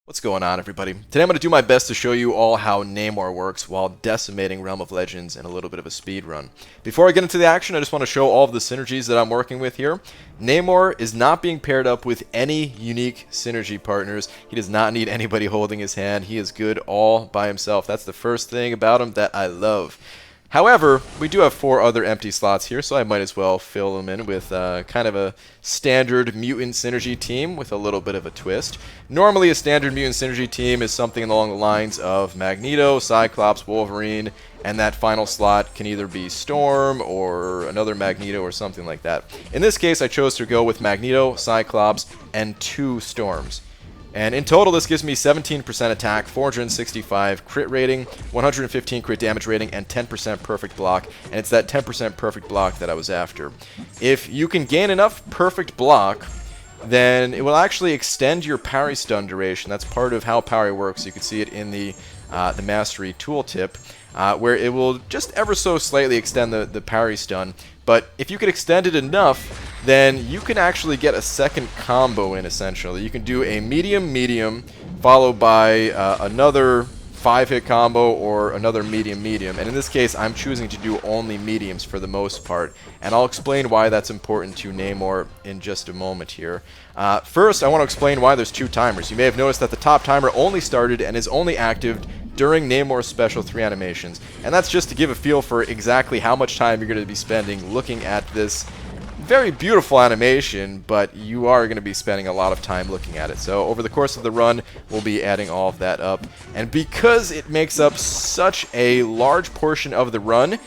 What's going on, everybody? Today I'm going to do my best to show you all how Namor works while decimating Realm of Legends in a little bit of a speed run. Before I get into the action, I just want to show all of the synergies that I'm working with here. Namor is not being paired up with any unique synergy partners. He does not need anybody holding his hand. He is good all by himself. That's the first thing about him that I love. However, we do have 4 other empty slots here, so I might as well fill them in with kind of a standard mutant synergy team with a little bit of a twist. Normally, a standard mutant synergy team is something along the lines of Magneto, Cyclops, Wolverine, and that final slot can either be Storm or another Magneto or something like that. In this case, I chose to go with Magneto, Cyclops, and 2 Storms. And in total, this gives me 17% attack, 465 crit rating, 115 crit damage rating, and 10% perfect block. And it's that 10% perfect block that I was after. If you can gain enough perfect block, then it will actually extend your parry stun duration. That's part of how parry works. You can see it in the Mastery tooltip, where it will just ever so slightly extend the parry stun. But if you can extend it enough, then you can actually get a second combo in, essentially. You can do a medium-medium, followed by another 5-hit combo or another medium-medium. And in this case, I'm choosing to do only mediums for the most part. And I'll explain why that's important to Namor in just a moment here. First, I want to explain why there's 2 timers. You may have noticed that the top timer only started and is only active during Namor's special 3 animations. And that's just to give a feel for exactly how much time you're going to be spending looking at this very beautiful animation, but you are going to be spending a lot of time looking at it. So over the course of the run, we'll be adding all of that up. And because it makes up such a large portion of the run,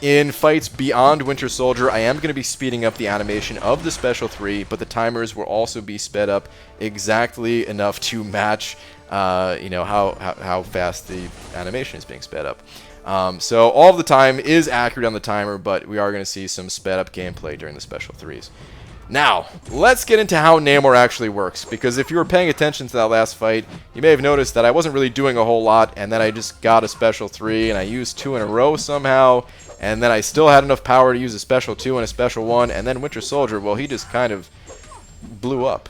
in fights beyond Winter Soldier, I am going to be speeding up the animation of the Special 3, but the timers will also be sped up exactly enough to match how fast the animation is being sped up. So all of the time is accurate on the timer, but we are going to see some sped up gameplay during the Special 3s. Now, let's get into how Namor actually works, because if you were paying attention to that last fight, you may have noticed that I wasn't really doing a whole lot, and then I just got a Special 3, and I used 2 in a row somehow, and then I still had enough power to use a Special 2 and a Special 1, and then Winter Soldier, well, he just kind of blew up.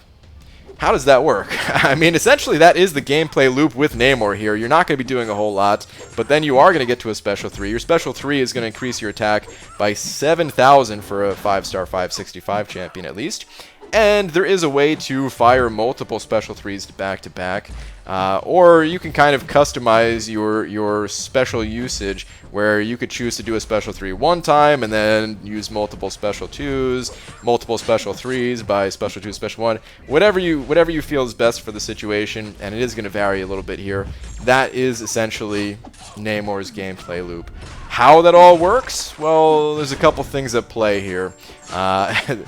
How does that work? I mean, essentially that is the gameplay loop with Namor here. You're not going to be doing a whole lot, but then you are going to get to a Special 3. Your Special 3 is going to increase your attack by 7,000 for a 5-star 565 champion at least. And there is a way to fire multiple Special 3s back-to-back, or you can kind of customize your special usage, where you could choose to do a Special 3 one time and then use multiple Special 2s, multiple Special 3s by Special 2, Special 1, whatever you feel is best for the situation, and it is going to vary a little bit here. That is essentially Namor's gameplay loop. How that all works? Well, there's a couple things at play here.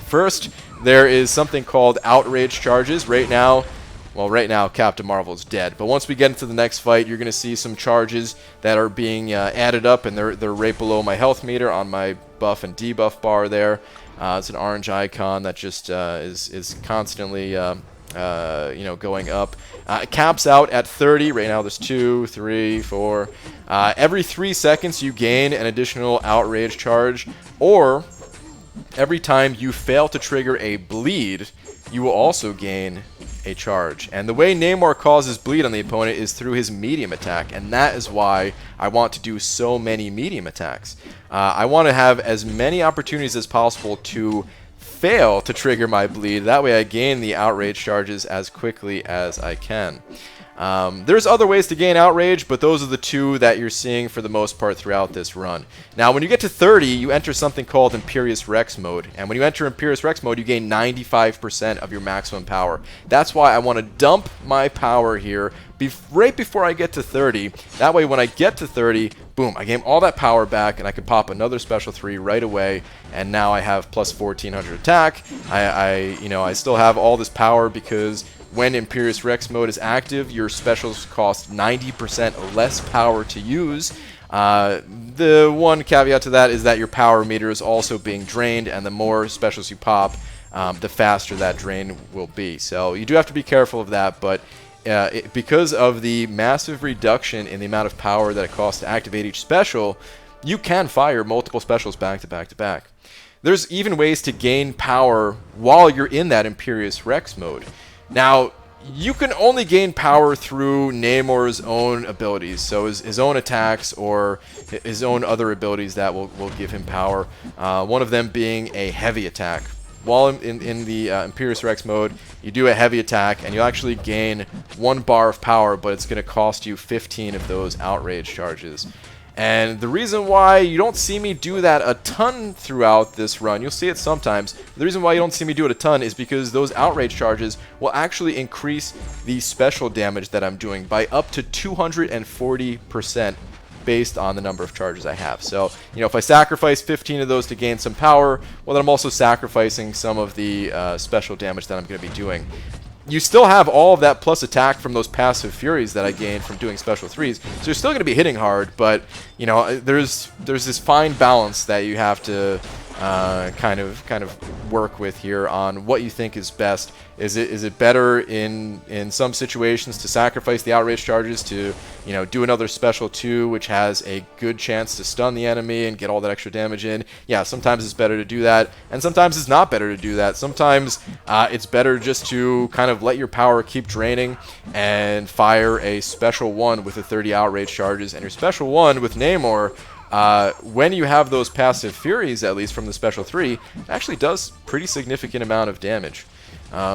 First, there is something called Outrage Charges. Right now, Captain Marvel is dead. But once we get into the next fight, you're going to see some charges that are being added up, and they're right below my health meter on my buff and debuff bar there. It's an orange icon that just is constantly going up. It caps out at 30. Right now there's 2, 3, 4. Every 3 seconds you gain an additional Outrage Charge, or every time you fail to trigger a bleed, you will also gain a charge. And the way Namor causes bleed on the opponent is through his medium attack, and that is why I want to do so many medium attacks. I want to have as many opportunities as possible to fail to trigger my bleed. That way I gain the Outrage Charges as quickly as I can. There's other ways to gain Outrage, but those are the 2 that you're seeing for the most part throughout this run. Now, when you get to 30, you enter something called Imperious Rex mode, and when you enter Imperious Rex mode, you gain 95% of your maximum power. That's why I want to dump my power here right before I get to 30. That way, when I get to 30, boom, I gain all that power back, and I can pop another Special 3 right away, and now I have plus 1,400 attack. I still have all this power because when Imperious Rex mode is active, your specials cost 90% less power to use. The one caveat to that is that your power meter is also being drained, and the more specials you pop, the faster that drain will be. So you do have to be careful of that, but because of the massive reduction in the amount of power that it costs to activate each special, you can fire multiple specials back to back to back. There's even ways to gain power while you're in that Imperious Rex mode. Now, you can only gain power through Namor's own abilities, so his own attacks or his own other abilities that will give him power. One of them being a heavy attack. While in the Imperious Rex mode, you do a heavy attack, and you'll actually gain 1 bar of power, but it's going to cost you 15 of those Outrage Charges. And the reason why you don't see me do that a ton throughout this run, you'll see it sometimes, the reason why you don't see me do it a ton is because those Outrage Charges will actually increase the special damage that I'm doing by up to 240% based on the number of charges I have. So, you know, if I sacrifice 15 of those to gain some power, well, then I'm also sacrificing some of the special damage that I'm going to be doing. You still have all of that plus attack from those passive furies that I gained from doing special 3s, so you're still going to be hitting hard, but, you know, there's this fine balance that you have to kind of work with here on what you think is best. Is it better in some situations to sacrifice the Outrage Charges to, you know, do another special 2 which has a good chance to stun the enemy and get all that extra damage in? Yeah, sometimes it's better to do that, and sometimes it's not better to do that. Sometimes it's better just to kind of let your power keep draining and fire a special 1 with the 30 Outrage Charges, and your special 1 with Namor, when you have those passive furies, at least from the special 3, it actually does pretty significant amount of damage.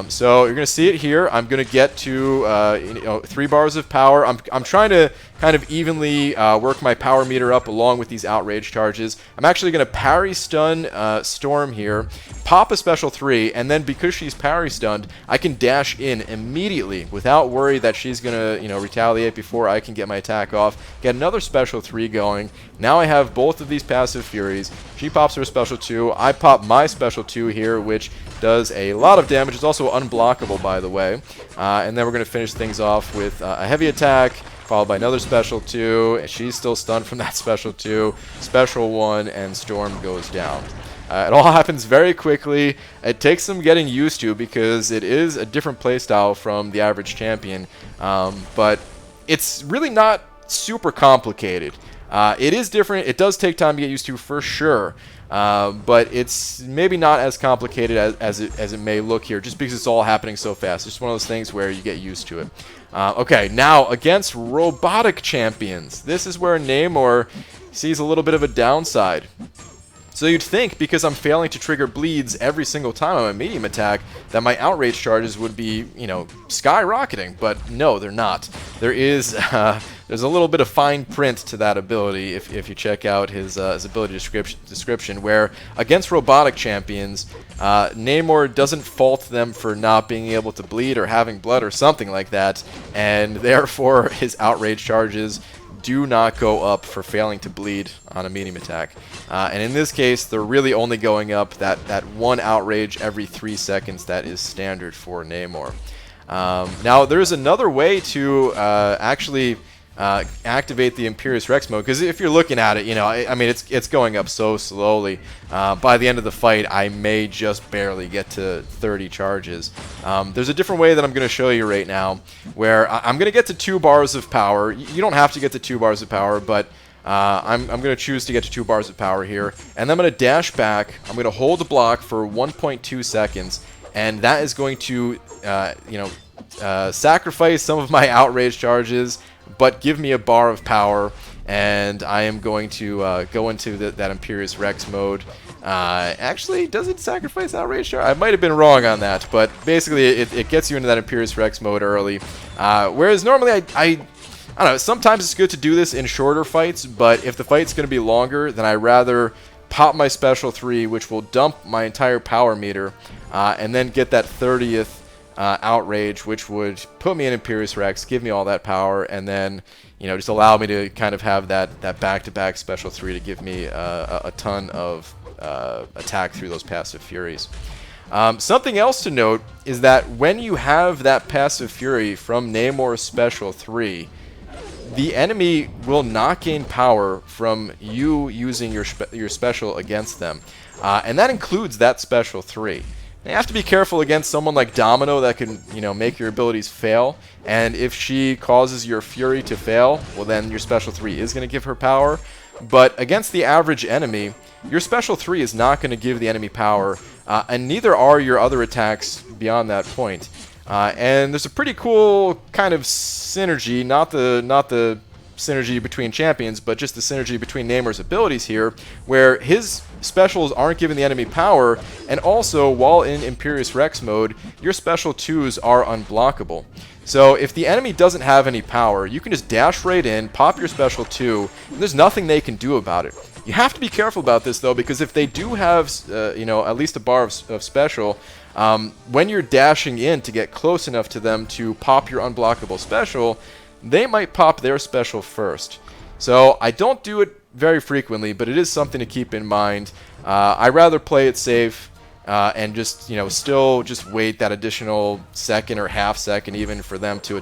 So you're going to see it here. I'm going to get to 3 bars of power. I'm trying to kind of evenly work my power meter up along with these Outrage Charges. I'm actually going to parry stun Storm here, pop a special 3, and then because she's parry stunned, I can dash in immediately without worry that she's going to, you know, retaliate before I can get my attack off. Get another special 3 going. Now I have both of these passive furies. She pops her special 2. I pop my special 2 here, which does a lot of damage. It's also unblockable, by the way. And then we're going to finish things off with a heavy attack, followed by another special 2. She's still stunned from that special 2. Special 1, and Storm goes down. It all happens very quickly. It takes some getting used to because it is a different playstyle from the average champion. But it's really not super complicated. It is different. It does take time to get used to, for sure. But it's maybe not as complicated as it may look here, just because it's all happening so fast. It's just one of those things where you get used to it. Okay, now against robotic champions. This is where Namor sees a little bit of a downside. So you'd think, because I'm failing to trigger bleeds every single time on my medium attack, that my Outrage Charges would be, you know, skyrocketing. But no, they're not. There is there's a little bit of fine print to that ability if you check out his ability description, where against robotic champions, Namor doesn't fault them for not being able to bleed or having blood or something like that, and therefore his Outrage Charges do not go up for failing to bleed on a medium attack. And in this case, they're really only going up that 1 outrage every 3 seconds that is standard for Namor. Now, there's another way to actually activate the Imperious Rex mode, because if you're looking at it, you know, I mean, it's going up so slowly. By the end of the fight, I may just barely get to 30 charges. There's a different way that I'm going to show you right now, where I'm going to get to 2 bars of power. You don't have to get to 2 bars of power, but I'm going to choose to get to 2 bars of power here, and then I'm going to dash back. I'm going to hold the block for 1.2 seconds, and that is going to, sacrifice some of my Outrage Charges, but give me a bar of power, and I am going to go into that Imperious Rex mode. Actually, does it sacrifice Outrage Charge? I might have been wrong on that, but basically it gets you into that Imperious Rex mode early. Whereas normally I don't know, sometimes it's good to do this in shorter fights, but if the fight's going to be longer, then I'd rather pop my special 3, which will dump my entire power meter, and then get that 30th outrage, which would put me in Imperious Rex, give me all that power, and then, you know, just allow me to kind of have that back-to-back special 3 to give me a ton of attack through those passive furies. Something else to note is that when you have that passive fury from Namor's special 3, the enemy will not gain power from you using your special against them, and that includes that special 3. You have to be careful against someone like Domino that can, you know, make your abilities fail, and if she causes your Fury to fail, well then your special 3 is going to give her power. But against the average enemy, your special 3 is not going to give the enemy power, and neither are your other attacks beyond that point. And there's a pretty cool kind of synergy, not the synergy between champions, but just the synergy between Namor's abilities here, where his specials aren't giving the enemy power, and also, while in Imperious Rex mode, your special 2s are unblockable. So if the enemy doesn't have any power, you can just dash right in, pop your special 2, and there's nothing they can do about it. You have to be careful about this, though, because if they do have, you know, at least a bar of special, when you're dashing in to get close enough to them to pop your unblockable special, they might pop their special first. So I don't do it very frequently, but it is something to keep in mind. I rather play it safe and just, you know, still just wait that additional second or half second even for them to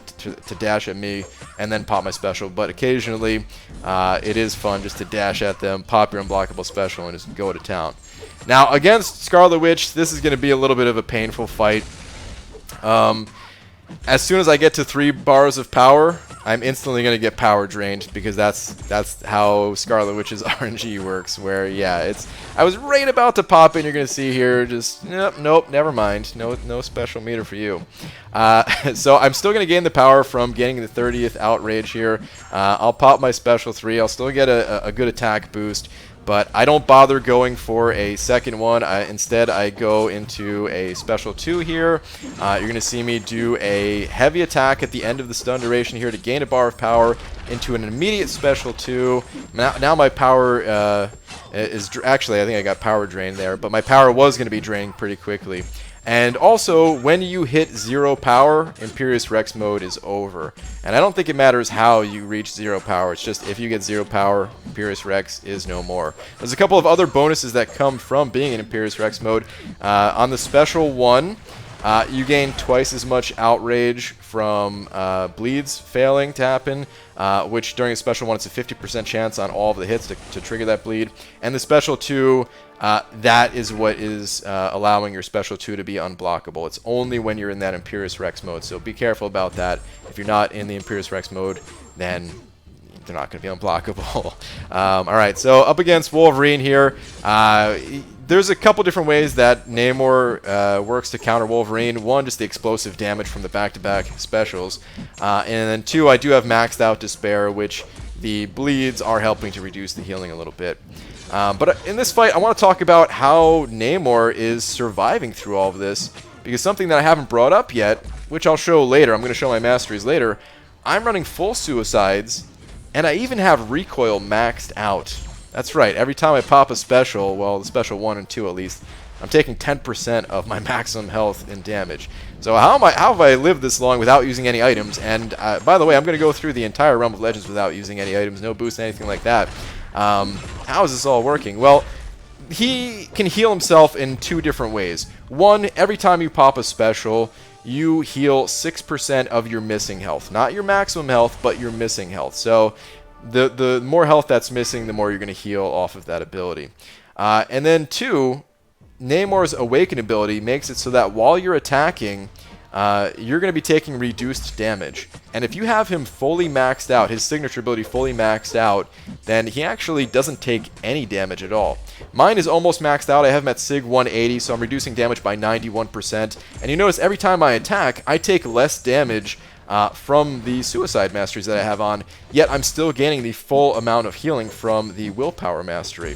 dash at me and then pop my special. But occasionally it is fun just to dash at them, pop your unblockable special, and just go to town. Now against Scarlet Witch, this is going to be a little bit of a painful fight. As soon as I get to 3 bars of power, I'm instantly going to get power drained, because that's how Scarlet Witch's RNG works, where, yeah, I was right about to pop it, and you're going to see here, just, nope, never mind, no special meter for you. So I'm still going to gain the power from getting the 30th Outrage here. I'll pop my special 3, I'll still get a good attack boost, but I don't bother going for a second one. Instead, I go into a special 2 here. You're going to see me do a heavy attack at the end of the stun duration here to gain a bar of power into an immediate special 2. Now my power is... Actually, I think I got power drained there, but my power was going to be draining pretty quickly. And also, when you hit 0 power, Imperious Rex mode is over. And I don't think it matters how you reach 0 power. It's just if you get 0 power, Imperious Rex is no more. There's a couple of other bonuses that come from being in Imperious Rex mode. On the special 1, you gain twice as much outrage from bleeds failing to happen, which during a special 1, it's a 50% chance on all of the hits to trigger that bleed. And the special 2, that is what is allowing your special 2 to be unblockable. It's only when you're in that Imperious Rex mode, so be careful about that. If you're not in the Imperious Rex mode, then they're not going to be unblockable. Alright, so up against Wolverine here. There's a couple different ways that Namor works to counter Wolverine. 1, just the explosive damage from the back-to-back specials. And then 2, I do have maxed out Despair, which the bleeds are helping to reduce the healing a little bit. But in this fight, I want to talk about how Namor is surviving through all of this, because something that I haven't brought up yet, which I'll show later, I'm going to show my Masteries later, I'm running full suicides, and I even have recoil maxed out. That's right, every time I pop a special, well, the special 1 and 2 at least, I'm taking 10% of my maximum health and damage. So how have I lived this long without using any items? And by the way, I'm going to go through the entire Realm of Legends without using any items, no boost, anything like that. How is this all working? Well, he can heal himself in 2 different ways. 1, every time you pop a special, you heal 6% of your missing health. Not your maximum health, but your missing health. So the more health that's missing, the more you're going to heal off of that ability. And then 2, Namor's Awaken ability makes it so that while you're attacking, you're going to be taking reduced damage. And if you have him fully maxed out, his signature ability fully maxed out, then he actually doesn't take any damage at all. Mine is almost maxed out. I have him at Sig 180, so I'm reducing damage by 91%. And you notice every time I attack, I take less damage from the Suicide Masteries that I have on, yet I'm still gaining the full amount of healing from the Willpower Mastery.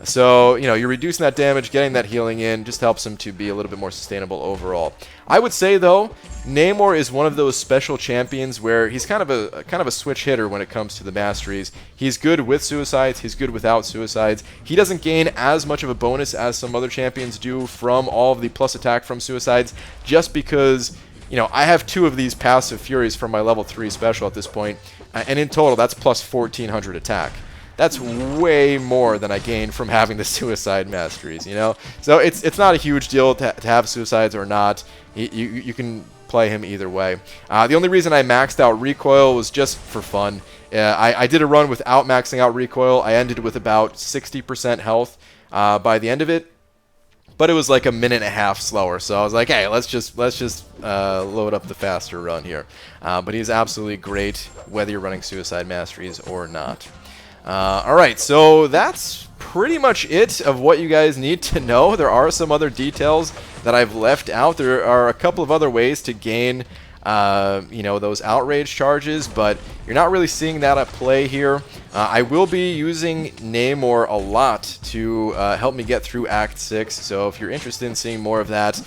So, you know, you're reducing that damage, getting that healing in, just helps him to be a little bit more sustainable overall. I would say, though, Namor is one of those special champions where he's kind of a switch hitter when it comes to the Masteries. He's good with suicides, he's good without suicides. He doesn't gain as much of a bonus as some other champions do from all of the plus attack from suicides, just because, you know, I have 2 of these passive Furies from my level 3 special at this point, and in total, that's plus 1400 attack. That's way more than I gained from having the Suicide Masteries, you know? So it's not a huge deal to have Suicides or not. You can play him either way. The only reason I maxed out Recoil was just for fun. I did a run without maxing out Recoil. I ended with about 60% health by the end of it. But it was like a minute and a half slower, so I was like, hey, let's just load up the faster run here. But he's absolutely great, whether you're running Suicide Masteries or not. Alright, so that's pretty much it of what you guys need to know. There are some other details that I've left out. There are a couple of other ways to gain you know, those outrage charges, but you're not really seeing that at play here. I will be using Namor a lot to help me get through Act 6, so if you're interested in seeing more of that,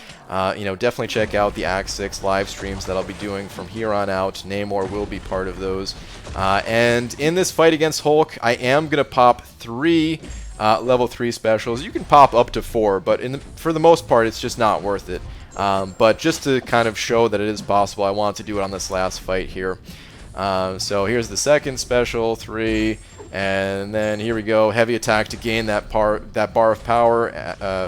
you know, definitely check out the Act 6 live streams that I'll be doing from here on out. Namor will be part of those. And in this fight against Hulk, I am going to pop 3 level 3 specials. You can pop up to 4, but for the most part, it's just not worth it. But just to kind of show that it is possible, I want to do it on this last fight here. So here's the second special, 3, and then here we go, heavy attack to gain that bar of power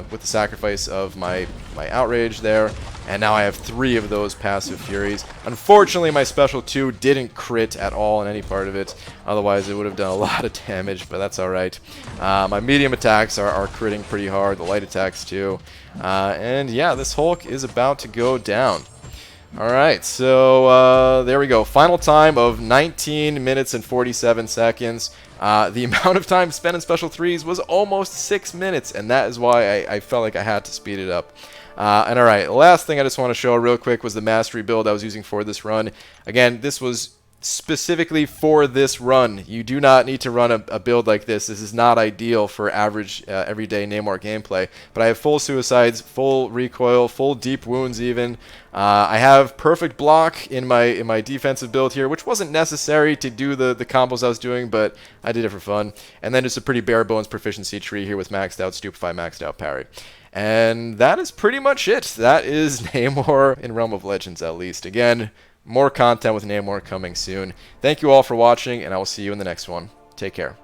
with the sacrifice of my outrage there. And now I have 3 of those passive furies. Unfortunately, my special 2 didn't crit at all in any part of it. Otherwise, it would have done a lot of damage, but that's alright. My medium attacks are critting pretty hard, the light attacks too. And yeah, this Hulk is about to go down. Alright, so there we go. Final time of 19 minutes and 47 seconds. The amount of time spent in Special 3s was almost 6 minutes, and that is why I felt like I had to speed it up. And alright, the last thing I just want to show real quick was the Mastery build I was using for this run. Again, this was specifically for this run. You do not need to run a build like this. This is not ideal for average everyday Namor gameplay. But I have full suicides, full recoil, full deep wounds even. I have perfect block in my defensive build here, which wasn't necessary to do the combos I was doing, but I did it for fun. And then just a pretty bare bones proficiency tree here with maxed out Stupefy, maxed out parry. And that is pretty much it. That is Namor in Realm of Legends, at least. Again, more content with Namor coming soon. Thank you all for watching, and I will see you in the next one. Take care.